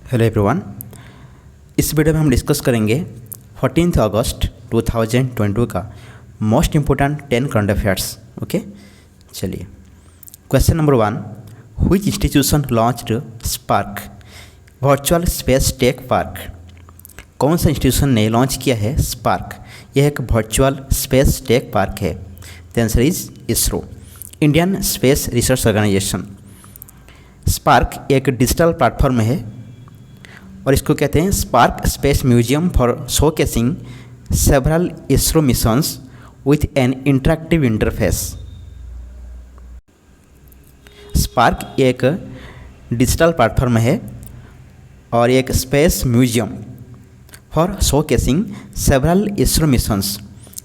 Hello everyone. इस video में हम डिस्कस करेंगे 14 अगस्त 2022 का most important 10 current affairs. Okay, चलिए question number 1, which institution launched Spark Virtual space tech Park. कौन सा इंस्टीट्यूशन ने लॉन्च किया है स्पार्क? यह एक वर्चुअल स्पेस टेक पार्क है। The answer is ISRO, Indian space research organisation. SPARK एक डिजिटल प्लेटफॉर्म है और इसको कहते हैं SPARK space museum for showcasing several ISRO missions with an interactive interface. SPARK एक डिजिटल प्लेटफॉर्म है और एक space museum for showcasing several ISRO missions.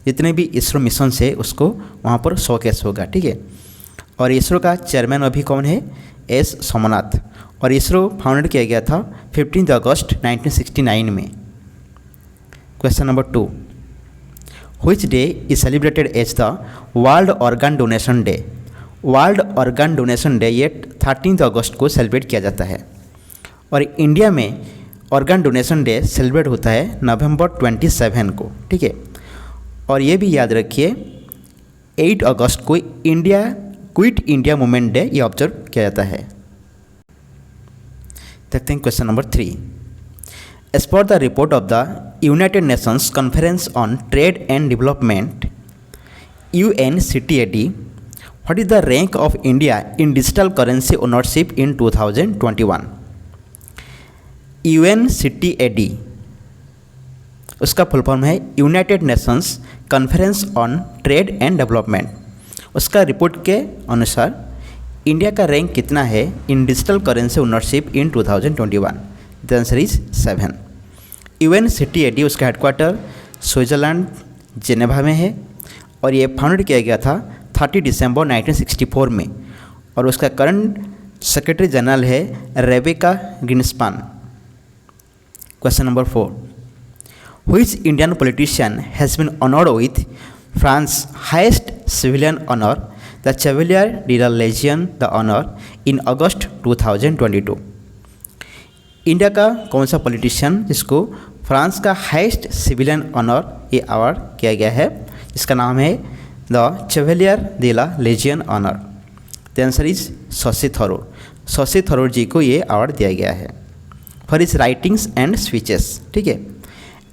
जितने भी इसरो मिशंस है उसको वहाँ पर शोकेस होगा, ठीक है। और इसरो का चेयरमैन अभी कौन है? एस सोमनाथ। और इसरो फाउंडेड किया गया था 15 अगस्त 1969 में। Question number 2, which day is celebrated as the world organ donation day. World organ donation day ये 13 अगस्त को सेलिब्रेट किया जाता है और इंडिया में ऑर्गन डोनेशन डे सेलिब्रेट होता है नवंबर 27 को, ठीक है। और ये भी याद रखिए 8 अगस्त को India quit India movement day ये ऑब्जर्व किया जाता है। देखते हैं question number 3, as per the report of the United Nations conference on trade and development UNCTAD, what is the rank of India in digital currency ownership in 2021। UNCTAD उसका full form है United Nations conference on trade and development. उसका report के अनुसार India का rank कितना है in digital currency ownership in 2021। The answer is 7। UNCTAD उसका headquarter Switzerland Geneva में है और ये फाउंडेड किया गया था 30 दिसंबर 1964 में और उसका करंट सेक्रेटरी जनरल है Rebecca Greenspan. Question number 4, which Indian politician has been honoured with France highest civilian honour the Chevalier de la Legion the honour in August 2022। India का कौन सा पॉलिटिशियन जिसको फ्रांस का हाईएस्ट सिविलियन ऑनर ये award किया गया है, जिसका नाम है the Chevalier de la Legion honour. The answer is Shashi Tharoor. Shashi Tharoor ji को ये अवार्ड दिया गया है for is writings and speeches, ठीक है।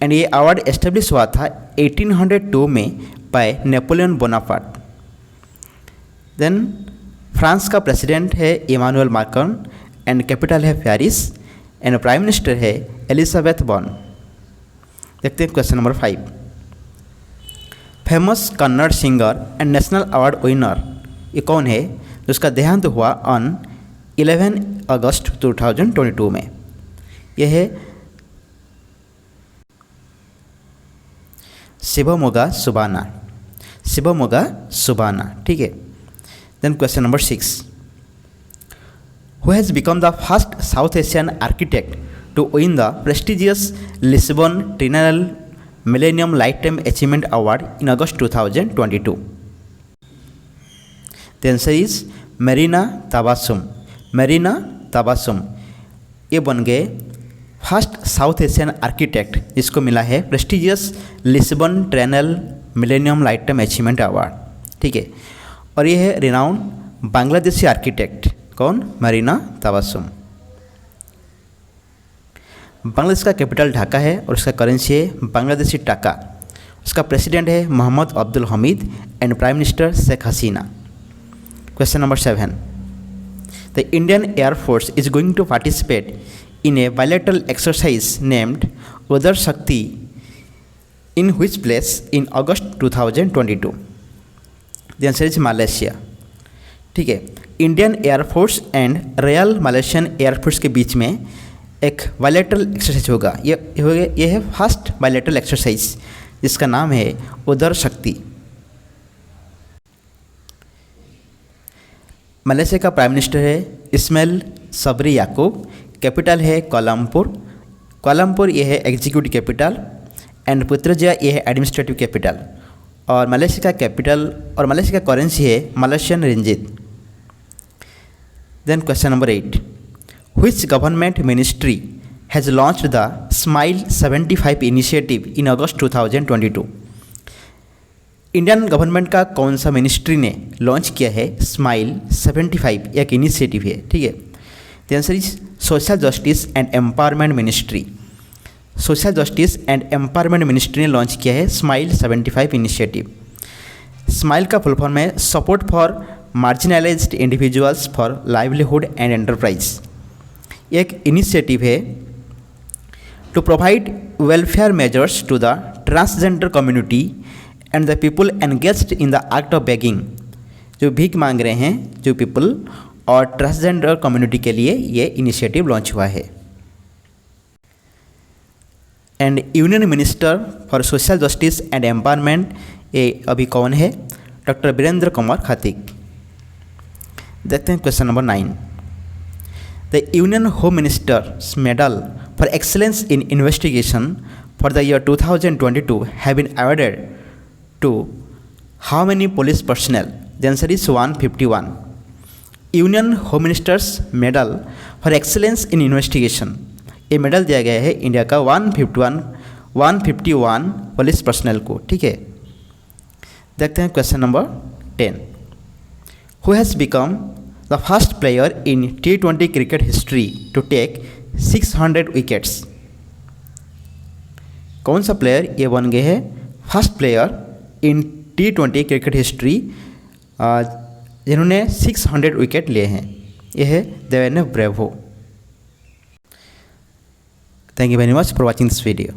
एंड ये अवार्ड एस्टेब्लिश हुआ था 1802 में by Napoleon Bonaparte. Then France का प्रेसिडेंट है इमानुएल मैक्रोन एंड कैपिटल है पेरिस एंड प्राइम मिनिस्टर है एलिजाबेथ बॉर्न। देखते हैं question number 5, famous Kannada singer and national award winner ये कौन है जिसका देहांत हुआ ऑन 11 अगस्त 2022 में? यह है शिवमोगा सुबाना। शिवमोगा सुबाना, ठीक है। Then question number 6, who has become the first South Asian architect to win the prestigious Lisbon Triennale Millennium Lifetime Achievement Award in August 2022। The answer is Marina Tabassum. Marina Tabassum ये बन गए फर्स्ट साउथ एशियन आर्किटेक्ट जिसको मिला है prestigious Lisbon Triennale Millennium Lifetime Achievement Award, ठीक है। और ये है रिनाउंड बांग्लादेशी आर्किटेक्ट, कौन? मेरिना ताबासुम। बांग्लादेश का कैपिटल ढाका है और उसका करेंसी है बांग्लादेशी टाका। उसका प्रेसिडेंट है Mohammad Abdul Hamid and prime minister Sheikh Hasina. Question number 7, the Indian air force is going to participate in a bilateral exercise named Udar Shakti in which place in August 2022? The answer is Malaysia, ठीक है। Indian air force and royal Malaysian air force के बीच में एक bilateral exercise होगा। ये है first bilateral exercise जिसका नाम है उदर शक्ति। मलेशिया का प्राइम मिनिस्टर है इस्माइल सबरी याकूब। कैपिटल है कोलंबोर। कोलंबोर ये है एग्जीक्यूटिव कैपिटल एंड पुत्रजया ये है एडमिनिस्ट्रेटिव कैपिटल। और मलेशिया का कैपिटल और मलेशिया का करेंसी है Malaysian ringgit. Then question number 8, which government ministry has launched the SMILE 75 initiative in August 2022। Indian government का कौन सा मिनिस्ट्री ने लॉन्च किया है स्माइल 75, एक इनिशिएटिव है, ठीक है। The answer is social justice and empowerment ministry. Social justice and empowerment ministry ने लॉन्च किया है स्माइल 75 इनिशिएटिव। स्माइल का फुल फॉर्म है support for marginalised individuals for livelihood and enterprise. एक इनिशिएटिव है to provide welfare measures to the transgender community and the people engaged in the act of begging. जो भीख मांग रहे हैं जो पीपल और ट्रांसजेंडर कम्युनिटी के लिए ये इनिशिएटिव लॉन्च हुआ है। And union minister for social justice and empowerment ये अभी कौन है? डॉक्टर वीरेंद्र कुमार खत्रिक। देखते हैं question number 9। The union home minister's medal for excellence in investigation for the year 2022 have been awarded to how many police personnel? The answer is 151. Union home minister's medal for excellence in investigation, ये मेडल दिया गया है India का 151 police personal को, ठीक है। देखते हैं question number 10। Who has become the first player in T20 cricket history to take 600 wickets? कौन सा प्लेयर ये बन गए हैं first player in T20 cricket history जिन्होंने 600 विकेट लिए हैं? यह है देवेंद्र Bravo. Thank you very much for watching this video.